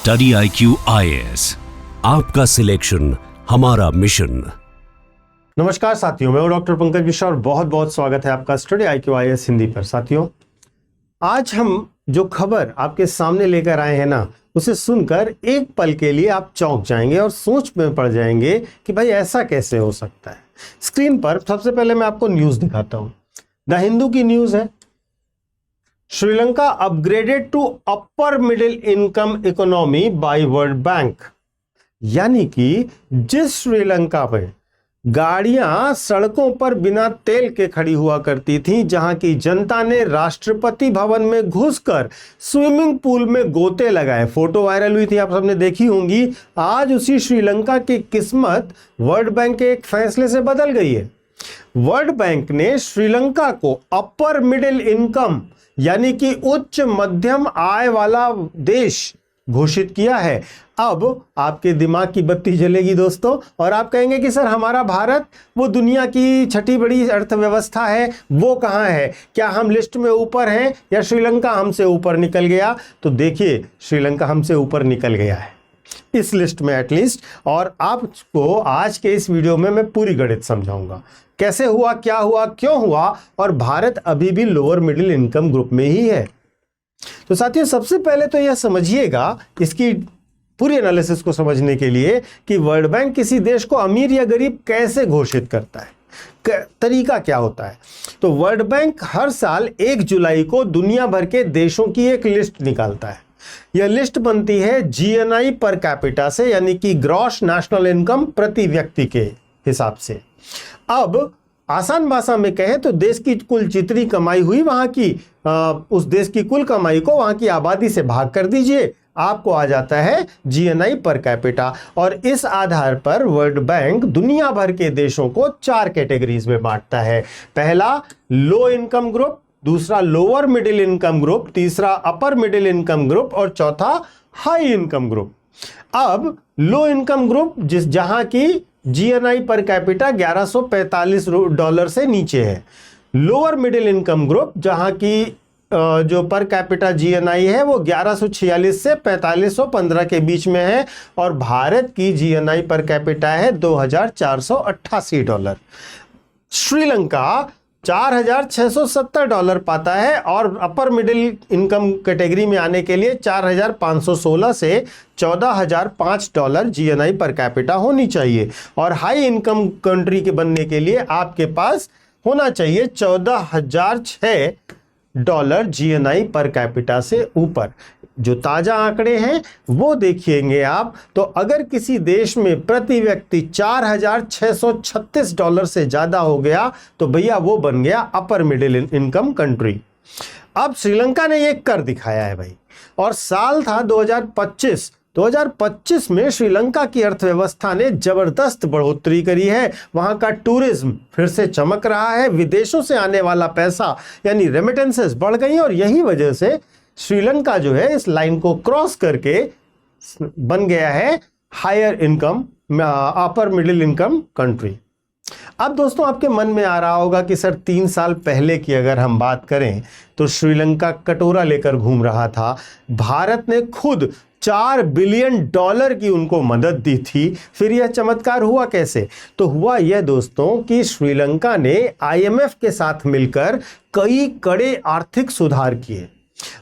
Study IQ IAS, आपका selection हमारा mission. नमस्कार साथियों, मैं हूं डॉक्टर पंकज मिश्रा और बहुत बहुत स्वागत है आपका स्टडी IQ IAS हिंदी पर। साथियों, आज हम जो खबर आपके सामने लेकर आए हैं ना, उसे सुनकर एक पल के लिए आप चौंक जाएंगे और सोच में पड़ जाएंगे कि भाई ऐसा कैसे हो सकता है। स्क्रीन पर सबसे पहले मैं आपको न्यूज दिखाता हूं। द हिंदू की न्यूज है, Sri Lanka upgraded to upper middle income economy by world bank. यानी कि जिस श्रीलंका में गाड़ियां सड़कों पर बिना तेल के खड़ी हुआ करती थीं, जहां की जनता ने राष्ट्रपति भवन में घुसकर स्विमिंग पूल में गोते लगाए, फोटो वायरल हुई थी, आप सबने देखी होंगी। आज उसी श्रीलंका की किस्मत वर्ल्ड बैंक के एक फैसले से बदल गई है। वर्ल्ड बैंक ने श्रीलंका को अपर मिडिल इनकम यानी कि उच्च मध्यम आय वाला देश घोषित किया है। अब आपके दिमाग की बत्ती जलेगी दोस्तों, और आप कहेंगे कि सर हमारा भारत वो दुनिया की छठी बड़ी अर्थव्यवस्था है, वो कहाँ है? क्या हम लिस्ट में ऊपर हैं या श्रीलंका हमसे ऊपर निकल गया? तो देखिए, श्रीलंका हमसे ऊपर निकल गया है इस लिस्ट में एटलीस्ट। और आपको आज के इस वीडियो में मैं पूरी गणित समझाऊंगा, कैसे हुआ, क्या हुआ, क्यों हुआ, और भारत अभी भी लोअर मिडिल इनकम ग्रुप में ही है। तो साथियों, सबसे पहले तो यह समझिएगा इसकी पूरी एनालिसिस को समझने के लिए कि वर्ल्ड बैंक किसी देश को अमीर या गरीब कैसे घोषित करता है, तरीका क्या होता है। तो वर्ल्ड बैंक हर साल 1 जुलाई को दुनिया भर के देशों की एक लिस्ट निकालता है। यह लिस्ट बनती है GNI पर कैपिटा से, यानी कि ग्रॉस नेशनल इनकम प्रति व्यक्ति के हिसाब से। अब आसान भाषा में कहें तो देश की कुल जितनी कमाई हुई वहां की उस देश की कुल कमाई को वहां की आबादी से भाग कर दीजिए, आपको आ जाता है GNI पर कैपिटा। और इस आधार पर वर्ल्ड बैंक दुनिया भर के देशों को 4 कैटेगरीज में बांटता है। पहला लो इनकम ग्रुप, दूसरा लोअर मिडिल इनकम ग्रुप, तीसरा अपर मिडिल इनकम ग्रुप और चौथा हाई इनकम ग्रुप। अब लो इनकम ग्रुप जहां की GNI पर कैपिटा $1145 से नीचे है। लोअर मिडिल इनकम ग्रुप जहां की जो पर कैपिटा GNI है वो 1146 से 4515 के बीच में है, और भारत की GNI पर कैपिटा है $2488। श्रीलंका $4670 पाता है, और अपर मिडिल इनकम कैटेगरी में आने के लिए 4516 से $14005 GNI पर कैपिटा होनी चाहिए। और हाई इनकम कंट्री के बनने के लिए आपके पास होना चाहिए $14006 GNI पर कैपिटा से ऊपर। जो ताजा आंकड़े हैं वो देखिएंगे आप, तो अगर किसी देश में प्रति व्यक्ति $4636 से ज्यादा हो गया तो भैया वो बन गया अपर मिडिल इनकम कंट्री। अब श्रीलंका ने ये कर दिखाया है भाई, और साल था 2025 में श्रीलंका की अर्थव्यवस्था ने जबरदस्त बढ़ोतरी करी है। वहां का टूरिज्म फिर से चमक रहा है, विदेशों से आने वाला पैसा यानी रेमिटेंसेस बढ़ गई, और यही वजह से श्रीलंका जो है इस लाइन को क्रॉस करके बन गया है higher income upper middle income country. अब दोस्तों, आपके मन में आ रहा होगा कि सर 3 साल पहले की अगर हम बात करें तो श्रीलंका कटोरा लेकर घूम रहा था, भारत ने खुद $4 बिलियन की उनको मदद दी थी। फिर यह चमत्कार हुआ कैसे? तो हुआ यह दोस्तों कि श्रीलंका ने IMF के साथ मिलकर कई कड़े आर्थिक सुधार किए,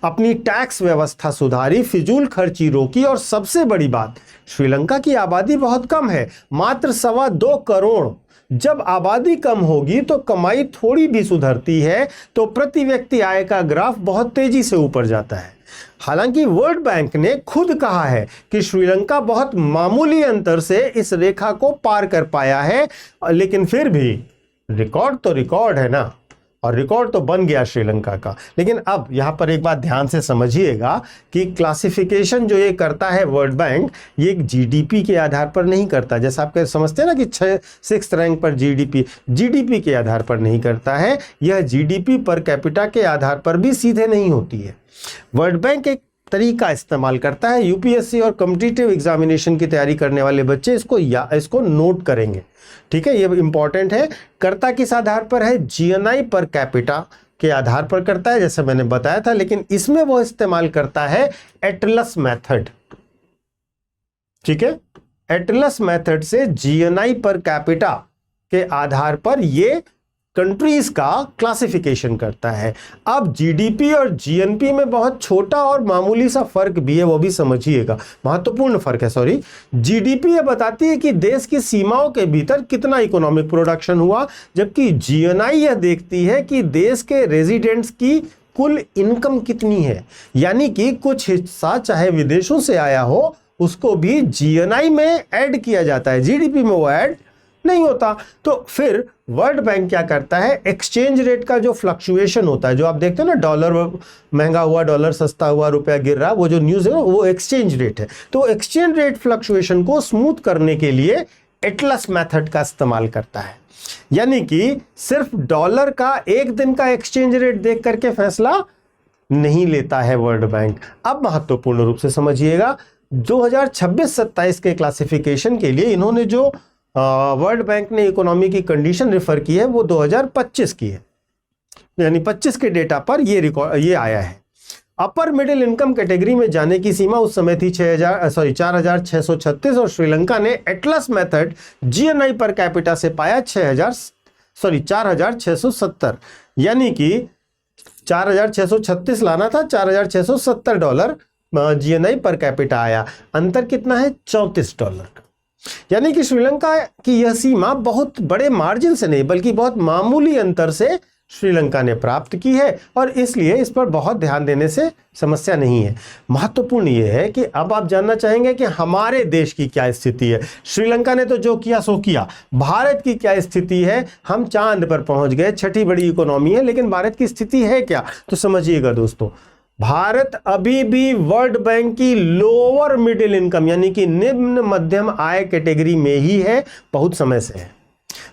अपनी टैक्स व्यवस्था सुधारी, फिजूल खर्ची रोकी, और सबसे बड़ी बात, श्रीलंका की आबादी बहुत कम है, मात्र 2.25 करोड़। जब आबादी कम होगी तो कमाई थोड़ी भी सुधरती है, तो प्रति व्यक्ति आय का ग्राफ बहुत तेजी से ऊपर जाता है। हालांकि वर्ल्ड बैंक ने खुद कहा है कि श्रीलंका बहुत मामूली अंतर से इस रेखा को पार कर पाया है, लेकिन फिर भी रिकॉर्ड तो रिकॉर्ड है ना, और रिकॉर्ड तो बन गया श्रीलंका का। लेकिन अब यहां पर एक बात ध्यान से समझिएगा कि क्लासिफिकेशन जो ये करता है वर्ल्ड बैंक, ये एक GDP के आधार पर नहीं करता। जैसा आप समझते हैं ना कि 6th रैंक पर GDP के आधार पर नहीं करता है, यह GDP पर कैपिटा के आधार पर भी सीधे नहीं होती है। वर्ल्ड बैंक एक तरीका इस्तेमाल करता है, UPSC और कॉम्पिटिटिव एग्जामिनेशन की तैयारी करने वाले बच्चे इसको नोट करेंगे, ठीक है, ये इंपॉर्टेंट है। करता किस आधार पर है? GNI पर कैपिटा के आधार पर करता है, जैसे मैंने बताया था, लेकिन इसमें वो इस्तेमाल करता है एटलस मेथड। ठीक है। एटलस मेथड से जीएनआई पर कैपिटा के आधार पर ये कंट्रीज का क्लासिफिकेशन करता है। अब जीडीपी और जीएनपी में बहुत छोटा और मामूली सा फर्क भी है, वो भी समझिएगा, महत्वपूर्ण फर्क है। सॉरी, जीडीपी ये बताती है कि देश की सीमाओं के भीतर कितना इकोनॉमिक प्रोडक्शन हुआ, जबकि जीएनआई यह देखती है कि देश के रेजिडेंट्स की कुल इनकम कितनी है। यानी कि कुछ हिस्सा चाहे विदेशों से आया हो उसको भी जीएनआई में ऐड किया जाता है, जीडीपी में वो ऐड नहीं होता। तो फिर वर्ल्ड बैंक क्या करता है, एक्सचेंज रेट का जो फ्लक्चुएशन होता है, जो आप देखते हो ना, डॉलर महंगा हुआ, डॉलर सस्ता हुआ, रुपया गिर रहा, वो जो न्यूज़ है वो एक्सचेंज रेट है। तो एक्सचेंज रेट फ्लक्चुएशन को स्मूथ करने के लिए एटलस मेथड का इस्तेमाल करता है। यानी कि सिर्फ डॉलर का एक दिन का एक्सचेंज रेट देख करके फैसला नहीं लेता है वर्ल्ड बैंक। अब महत्वपूर्ण रूप से समझिएगा, 2026-27 के क्लासिफिकेशन के लिए इन्होंने जो वर्ल्ड बैंक ने इकोनॉमी की कंडीशन रेफर की है वो 2025 की है, यानी 25 के डेटा पर ये आया है। अपर मिडिल इनकम कैटेगरी में जाने की सीमा उस समय थी 4,636 और श्रीलंका ने Atlas method GNI per capita से पाया 4,670, यानी कि 4,636 लाना था, $4,670 जीएनआई पर कैपिटा आया। अंतर कितना है, $34 का। यानी कि श्रीलंका की यह सीमा बहुत बड़े मार्जिन से नहीं बल्कि बहुत मामूली अंतर से श्रीलंका ने प्राप्त की है और इसलिए इस पर बहुत ध्यान देने से समस्या नहीं है। महत्वपूर्ण यह है कि अब आप जानना चाहेंगे कि हमारे देश की क्या स्थिति है। श्रीलंका ने तो जो किया सो किया, भारत की क्या स्थिति है। हम चांद पर पहुंच गए, छठी बड़ी इकोनॉमी है, लेकिन भारत की स्थिति है क्या, तो समझिएगा दोस्तों, भारत अभी भी वर्ल्ड बैंक की लोअर मिडिल इनकम यानी कि निम्न मध्यम आय कैटेगरी में ही है, बहुत समय से है।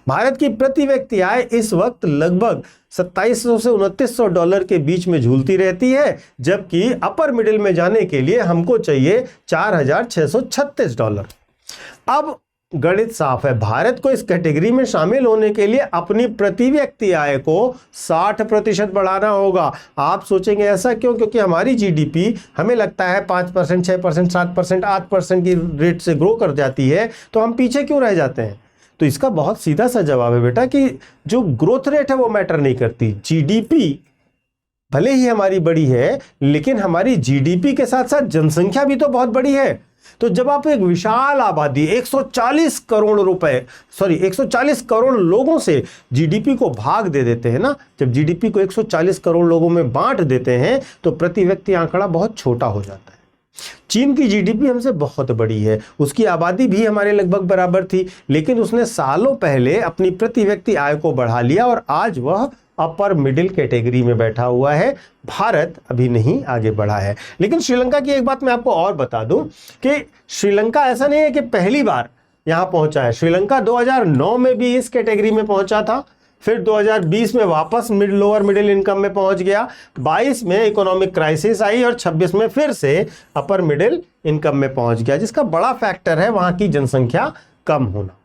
भारत की प्रति व्यक्ति आय इस वक्त लगभग $2700 से $2900 के बीच में झूलती रहती है, जबकि अपर मिडिल में जाने के लिए हमको चाहिए $4636। अब गणित साफ है, भारत को इस कैटेगरी में शामिल होने के लिए अपनी प्रति व्यक्ति आय को 60% बढ़ाना होगा। आप सोचेंगे ऐसा क्यों, क्योंकि हमारी जीडीपी हमें लगता है 5%, 6%, 7%, 8% की रेट से ग्रो कर जाती है, तो हम पीछे क्यों रह जाते हैं। तो इसका बहुत सीधा सा जवाब है बेटा कि जो ग्रोथ रेट है वो मैटर नहीं करती। जीडीपी भले ही हमारी बड़ी है, लेकिन हमारी जीडीपी के साथ साथ जनसंख्या भी तो बहुत बड़ी है। तो जब आप एक विशाल आबादी 140 करोड़ लोगों से जीडीपी को भाग दे देते हैं ना, जब जीडीपी को 140 करोड़ लोगों में बांट देते हैं तो प्रति व्यक्ति आंकड़ा बहुत छोटा हो जाता है। चीन की जीडीपी हमसे बहुत बड़ी है, उसकी आबादी भी हमारे लगभग बराबर थी, लेकिन उसने सालों पहले अपनी प्रति व्यक्ति आय को बढ़ा लिया और आज वह अपर मिडिल कैटेगरी में बैठा हुआ है। भारत अभी नहीं आगे बढ़ा है। लेकिन श्रीलंका की एक बात मैं आपको और बता दूं कि श्रीलंका ऐसा नहीं है कि पहली बार यहां पहुंचा है। श्रीलंका 2009 में भी इस कैटेगरी में पहुंचा था, फिर 2020 में वापस लोअर मिडिल इनकम में पहुंच गया, 22 में इकोनॉमिक क्राइसिस आई और 26 में फिर से अपर मिडिल इनकम में पहुंच गया, जिसका बड़ा फैक्टर है वहां की जनसंख्या कम होना।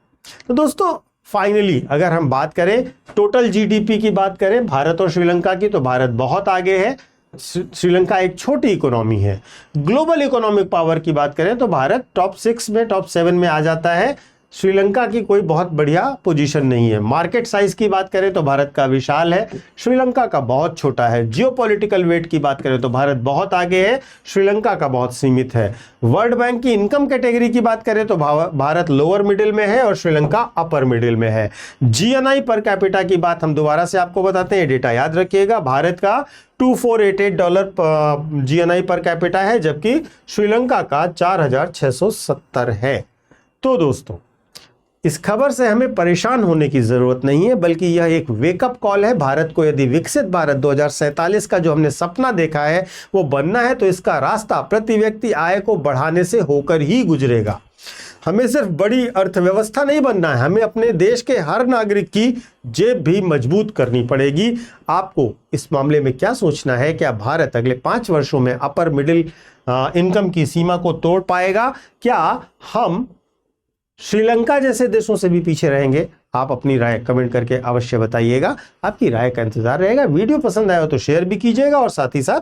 तो दोस्तों फाइनली अगर हम बात करें टोटल जीडीपी की बात करें भारत और श्रीलंका की, तो भारत बहुत आगे है, श्रीलंका एक छोटी इकोनॉमी है। ग्लोबल इकोनॉमिक पावर की बात करें तो भारत टॉप 6 में, टॉप 7 में आ जाता है। श्रीलंका की कोई बहुत बढ़िया पोजीशन नहीं है। मार्केट साइज की बात करें तो भारत का विशाल है, श्रीलंका का बहुत छोटा है। जियोपॉलिटिकल वेट की बात करें तो भारत बहुत आगे है, श्रीलंका का बहुत सीमित है। वर्ल्ड बैंक की इनकम कैटेगरी की बात करें तो भारत लोअर मिडिल में है और श्रीलंका अपर मिडिल में है। जीएनआई पर कैपिटा की बात हम दोबारा से आपको बताते हैं, डेटा याद रखिएगा। भारत का $2488 जीएनआई पर कैपिटा है, जबकि श्रीलंका का 4670 है। तो दोस्तों इस खबर से हमें परेशान होने की जरूरत नहीं है, बल्कि यह एक वेकअप कॉल है। भारत को यदि विकसित भारत 2047 का जो हमने सपना देखा है वो बनना है, तो इसका रास्ता प्रति व्यक्ति आय को बढ़ाने से होकर ही गुजरेगा। हमें सिर्फ बड़ी अर्थव्यवस्था नहीं बनना है, हमें अपने देश के हर नागरिक की जेब भी मजबूत करनी पड़ेगी। आपको इस मामले में क्या सोचना है? क्या भारत अगले 5 वर्षों में अपर मिडिल इनकम की सीमा को तोड़ पाएगा? क्या हम श्रीलंका जैसे देशों से भी पीछे रहेंगे? आप अपनी राय कमेंट करके अवश्य बताइएगा। आपकी राय का इंतजार रहेगा। वीडियो पसंद आया हो तो शेयर भी कीजिएगा और साथ ही साथ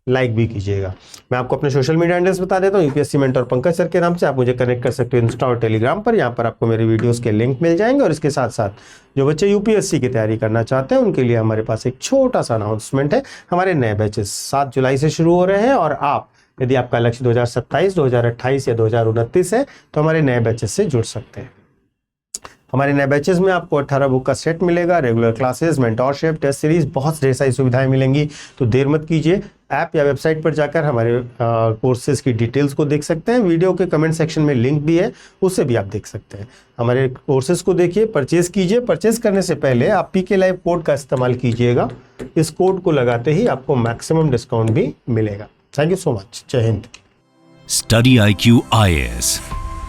लाइक भी कीजिएगा। मैं आपको अपने सोशल मीडिया हैंडल्स बता देता हूँ, यूपीएससी मेंटर पंकज सर के नाम से आप मुझे कनेक्ट कर सकते हो इंस्टा और टेलीग्राम पर। यहाँ पर आपको मेरे वीडियोस के लिंक मिल जाएंगे। और इसके साथ साथ जो बच्चे यूपीएससी की तैयारी करना चाहते हैं उनके लिए हमारे पास एक छोटा सा अनाउंसमेंट है। हमारे नए बैचेस 7 जुलाई से शुरू हो रहे हैं और आप यदि आपका लक्ष्य 2027, 2028 या 2029 है तो हमारे नए बैचेस से जुड़ सकते हैं। हमारे नए बैचेस में आपको 18 बुक का सेट मिलेगा, regular classes, mentorship, test series, बहुत ढेर सारी सुविधाएं मिलेंगी। तो देर मत कीजिए, ऐप या वेबसाइट पर जाकर हमारे कोर्सेज की डिटेल्स को देख सकते हैं। वीडियो के कमेंट सेक्शन में लिंक भी है, उससे भी आप देख सकते हैं। हमारे कोर्सेज को देखिए, परचेज कीजिए। परचेज करने से पहले आप पीके लाइव कोड का इस्तेमाल कीजिएगा। इस कोड को लगाते ही आपको मैक्सिमम डिस्काउंट भी मिलेगा। Thank you so much. जय Hind. Study IQ IAS,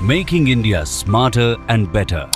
making India smarter and better.